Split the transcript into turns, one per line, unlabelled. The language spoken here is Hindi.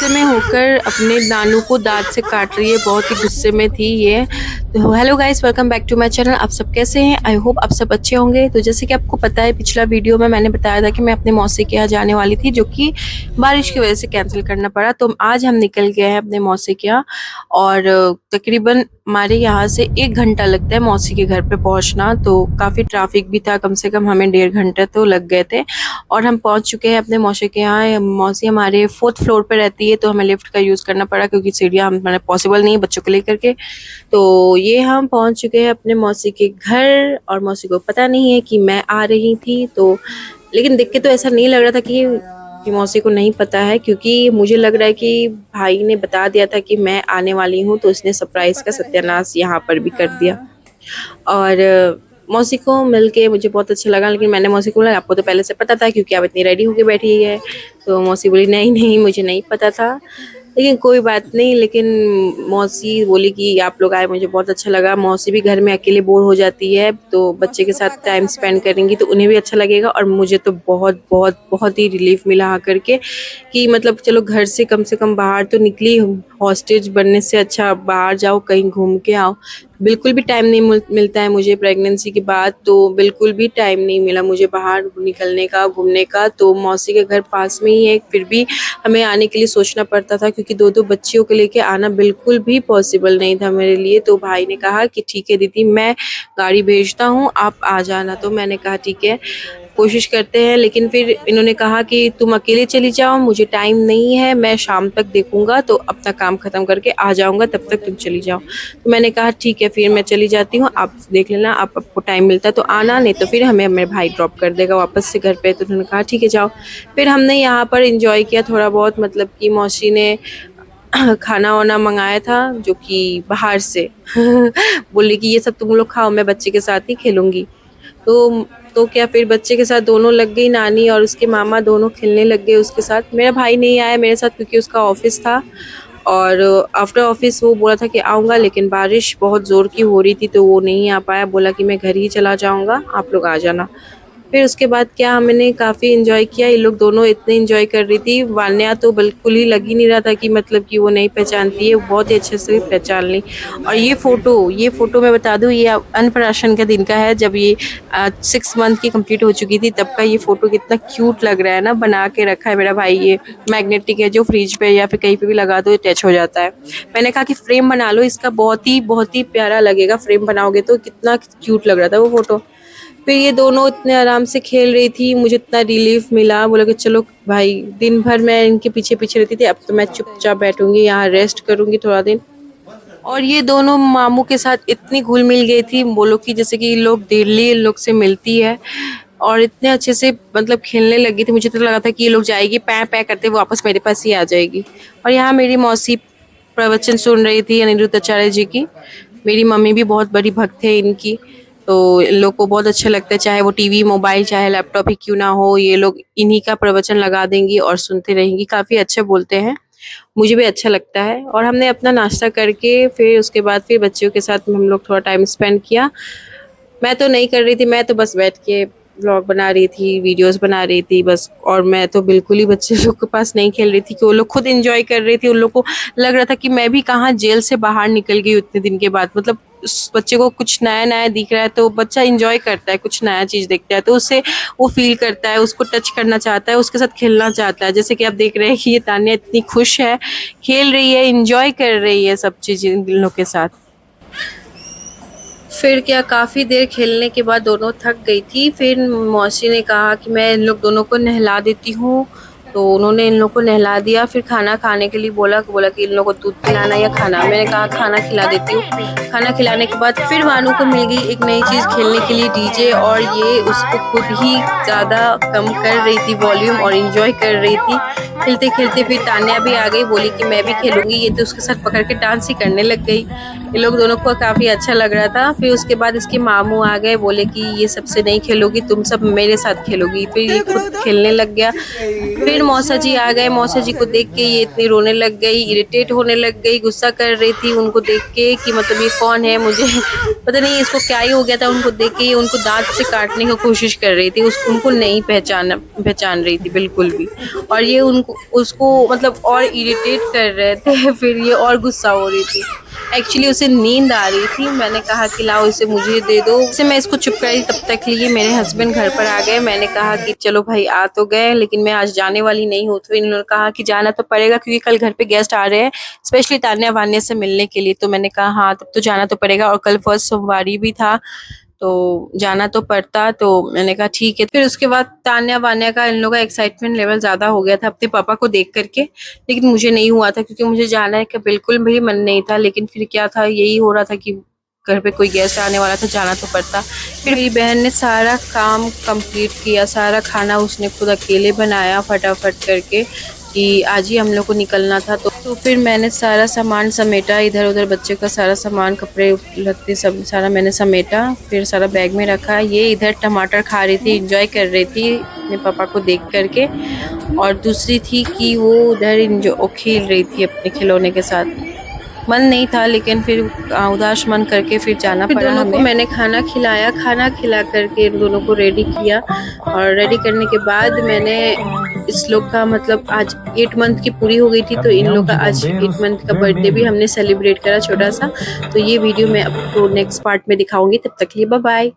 में होकर अपने नानू को दांत से काट रही है, बहुत ही गुस्से में थी ये। तो hello guys, welcome back to my channel. आप सब कैसे हैं? आई होप आप सब अच्छे होंगे। तो जैसे कि आपको पता है, पिछला वीडियो में मैंने बताया था कि मैं अपने मौसी के यहाँ जाने वाली थी, जो कि बारिश की वजह से कैंसिल करना पड़ा। तो आज हम निकल गए हैं अपने मौसी के यहाँ, और तकरीबन हमारे यहाँ से 1 घंटा लगता है मौसी के घर पे पहुँचना। तो काफ़ी ट्रैफिक भी था, कम से कम हमें 1.5 घंटे तो लग गए थे। और हम पहुँच चुके हैं अपने मौसी के यहाँ। मौसी हमारे 4th फ्लोर पे रहती है, तो हमें लिफ्ट का यूज़ करना पड़ा क्योंकि सीढ़ियाँ हमारे पॉसिबल नहीं है बच्चों को लेकर के। तो ये हम पहुँच चुके हैं अपने मौसी के घर, और मौसी को पता नहीं है कि मैं आ रही थी। तो लेकिन देख के तो ऐसा नहीं लग रहा था कि मौसी को नहीं पता है, क्योंकि मुझे लग रहा है कि भाई ने बता दिया था कि मैं आने वाली हूँ, तो उसने सरप्राइज का सत्यानाश यहाँ पर भी कर दिया। और मौसी को मिलके मुझे बहुत अच्छा लगा, लेकिन मैंने मौसी को बोला आपको तो पहले से पता था क्योंकि आप इतनी रेडी होके बैठी है। तो मौसी बोली नहीं नहीं, मुझे नहीं पता था, लेकिन कोई बात नहीं। लेकिन मौसी बोली कि आप लोग आए, मुझे बहुत अच्छा लगा। मौसी भी घर में अकेले बोर हो जाती है, तो बच्चे के साथ टाइम स्पेंड करेंगी तो उन्हें भी अच्छा लगेगा। और मुझे तो बहुत बहुत बहुत ही रिलीफ मिला आकर के, कि मतलब चलो घर से कम बाहर तो निकली। हॉस्टेज बनने से अच्छा बाहर जाओ, कहीं घूम के आओ। बिल्कुल भी टाइम नहीं मिलता है मुझे प्रेगनेंसी के बाद, तो बिल्कुल भी टाइम नहीं मिला मुझे बाहर निकलने का, घूमने का। तो मौसी के घर पास में ही है, फिर भी हमें आने के लिए सोचना पड़ता था, क्योंकि 2-2 बच्चियों को लेके आना बिल्कुल भी पॉसिबल नहीं था मेरे लिए। तो भाई ने कहा कि ठीक है दीदी, मैं गाड़ी भेजता हूँ, आप आ जाना। तो मैंने कहा ठीक है, कोशिश करते हैं। लेकिन फिर इन्होंने कहा कि तुम अकेले चली जाओ, मुझे टाइम नहीं है, मैं शाम तक देखूंगा, तो अपना काम ख़त्म करके आ जाऊंगा, तब तक तुम चली जाओ। तो मैंने कहा ठीक है, फिर मैं चली जाती हूँ, आप देख लेना, आपको टाइम मिलता है तो आना, नहीं तो फिर हमें मेरे भाई ड्रॉप कर देगा वापस से घर पे। तो उन्होंने कहा ठीक है जाओ। फिर हमने यहाँ पर इंजॉय किया थोड़ा बहुत, मतलब कि मौसी ने खाना वाना मंगाया था जो कि बाहर से बोली कि ये सब तुम लोग खाओ, मैं बच्चे के साथ ही खेलूंगी। तो क्या, फिर बच्चे के साथ दोनों लग गई, नानी और उसके मामा दोनों खेलने लग गए उसके साथ। मेरा भाई नहीं आया मेरे साथ क्योंकि उसका ऑफिस था, और आफ्टर ऑफिस वो बोला था कि आऊँगा, लेकिन बारिश बहुत ज़ोर की हो रही थी तो वो नहीं आ पाया। बोला कि मैं घर ही चला जाऊँगा, आप लोग आ जाना। फिर उसके बाद क्या, हमने काफ़ी एंजॉय किया। ये लोग दोनों इतने एंजॉय कर रही थी। वान्या तो बिल्कुल ही लग ही नहीं रहा था कि मतलब कि वो नहीं पहचानती है, वो बहुत ही अच्छे से पहचान ली। और ये फ़ोटो मैं बता दूँ, ये अन्नप्राशन के दिन का है, जब ये 6 मंथ की कंप्लीट हो चुकी थी तब का ये फ़ोटो। कितना क्यूट लग रहा है ना, बना के रखा है मेरा भाई। ये मैग्नेटिक है, जो फ्रिज पे या फिर कहीं पे भी लगा दो अटैच हो जाता है। मैंने कहा कि फ्रेम बना लो इसका, बहुत ही प्यारा लगेगा फ्रेम बनाओगे तो। कितना क्यूट लग रहा था वो फ़ोटो। फिर ये दोनों इतने आराम से खेल रही थी, मुझे इतना रिलीफ मिला। बोला कि चलो भाई, दिन भर मैं इनके पीछे पीछे रहती थी, अब तो मैं चुपचाप बैठूंगी यहाँ, रेस्ट करूंगी थोड़ा दिन। और ये दोनों मामू के साथ इतनी घुल मिल गई थी, बोलो कि जैसे कि लोग डेली इन लोग से मिलती है। और इतने अच्छे से मतलब खेलने लगी थी, मुझे तो लगा था कि ये लोग जाएगी पैं पैं करते वो वापस मेरे पास ही आ जाएगी। और यहाँ मेरी मौसी प्रवचन सुन रही थी अनिरुद्ध आचार्य जी की। मेरी मम्मी भी बहुत बड़ी भक्त है इनकी, तो इन लोग को बहुत अच्छा लगता है, चाहे वो टीवी मोबाइल चाहे लैपटॉप ही क्यों ना हो, ये लोग इन्हीं का प्रवचन लगा देंगी और सुनते रहेंगी। काफ़ी अच्छा बोलते हैं, मुझे भी अच्छा लगता है। और हमने अपना नाश्ता करके फिर उसके बाद फिर बच्चियों के साथ हम लोग थोड़ा टाइम स्पेंड किया। मैं तो नहीं कर रही थी, मैं तो बस बैठ के व्लॉग बना रही थी, वीडियोस बना रही थी बस। और मैं तो बिल्कुल ही बच्चे लोग के पास नहीं खेल रही थी, कि वो लोग खुद एंजॉय कर रही थी। उन लोग को लग रहा था कि मैं भी कहाँ जेल से बाहर निकल गई उतने दिन के बाद। मतलब उस बच्चे को कुछ नया नया दिख रहा है, तो बच्चा एंजॉय करता है, कुछ नया चीज़ देखता है तो उससे वो फील करता है, उसको टच करना चाहता है, उसके साथ खेलना चाहता है। जैसे कि आप देख रहे हैं कि ये तान्या इतनी खुश है, खेल रही है, इंजॉय कर रही है सब चीज़ इन लोग के साथ। फिर क्या, काफ़ी देर खेलने के बाद दोनों थक गई थी। फिर मौसी ने कहा कि मैं इन लोग दोनों को नहला देती हूँ, तो उन्होंने इन लोग को नहला दिया। फिर खाना खाने के लिए बोला कि इन लोगों को दूध पिलाना या खाना। मैंने कहा खाना खिला देती हूँ। खाना खिलाने के बाद फिर वानू को मिल गई एक नई चीज़ खेलने के लिए, डीजे। और ये उसको खुद ही ज़्यादा कम कर रही थी वॉल्यूम, और इंजॉय कर रही थी खेलते खेलते। फिर तान्या भी आ गई, बोली कि मैं भी खेलूंगी। ये तो उसके साथ पकड़ के डांस ही करने लग गई। ये लोग दोनों को काफ़ी अच्छा लग रहा था। फिर उसके बाद इसके मामू आ गए, बोले कि ये सबसे नहीं खेलोगी, तुम सब मेरे साथ खेलोगी। फिर ये खुद खेलने लग गया। फिर फिर मौसा जी आ गए। मौसा जी को देख के ये इतनी रोने लग गई, इरिटेट होने लग गई, गुस्सा कर रही थी उनको देख के कि मतलब ये कौन है, मुझे पता नहीं इसको क्या ही हो गया था। उनको देख के ये उनको दांत से काटने की कोशिश कर रही थी, उनको नहीं पहचान रही थी बिल्कुल भी। और ये उनको उसको मतलब और इरिटेट कर रहे थे। फिर ये और गुस्सा हो रही थी। एक्चुअली उसे नींद आ रही थी। मैंने कहा कि लाओ इसे मुझे दे दो। इसे मैं इसको चुप कराई, तब तक लिए मेरे हस्बैंड घर पर आ गए। मैंने कहा कि चलो भाई आ तो गए, लेकिन मैं आज जाने वाली नहीं हूँ। तो इन्होंने कहा कि जाना तो पड़ेगा क्योंकि कल घर पे गेस्ट आ रहे हैं, स्पेशली तान्या वान्या से मिलने के लिए। तो मैंने कहा हाँ तब तो जाना तो पड़ेगा, और कल फर्स्ट सोमवारी भी था तो जाना तो पड़ता। तो मैंने कहा ठीक है। फिर उसके बाद तान्या वान्या का इन लोगों का एक्साइटमेंट लेवल ज्यादा हो गया था अपने पापा को देख करके, लेकिन मुझे नहीं हुआ था क्योंकि मुझे जाना का बिल्कुल भी मन नहीं था। लेकिन फिर क्या था, यही हो रहा था कि घर पे कोई गेस्ट आने वाला था, जाना तो पड़ता। फिर मेरी बहन ने सारा काम कंप्लीट किया, सारा खाना उसने खुद अकेले बनाया फटाफट करके कि आज ही हम लोग को निकलना था। तो फिर मैंने सारा सामान समेटा, इधर उधर बच्चे का सारा सामान, कपड़े लगते सब सारा मैंने समेटा, फिर सारा बैग में रखा। ये इधर टमाटर खा रही थी, एंजॉय कर रही थी अपने पापा को देख करके। और दूसरी थी कि वो उधर खेल रही थी अपने खिलौने के साथ। मन नहीं था लेकिन फिर उदास मन करके फिर जाना पड़ा। दोनों को मैंने खाना खिलाया, खाना खिला करके इन दोनों को रेडी किया। और रेडी करने के बाद मैंने इस लोग का मतलब आज 8 मंथ की पूरी हो गई थी, तो इन लोग का आज 8 मंथ का बर्थडे भी हमने सेलिब्रेट करा छोटा सा। तो ये वीडियो मैं आपको नेक्स्ट पार्ट में दिखाऊंगी। तब तक के लिए बाय बाय।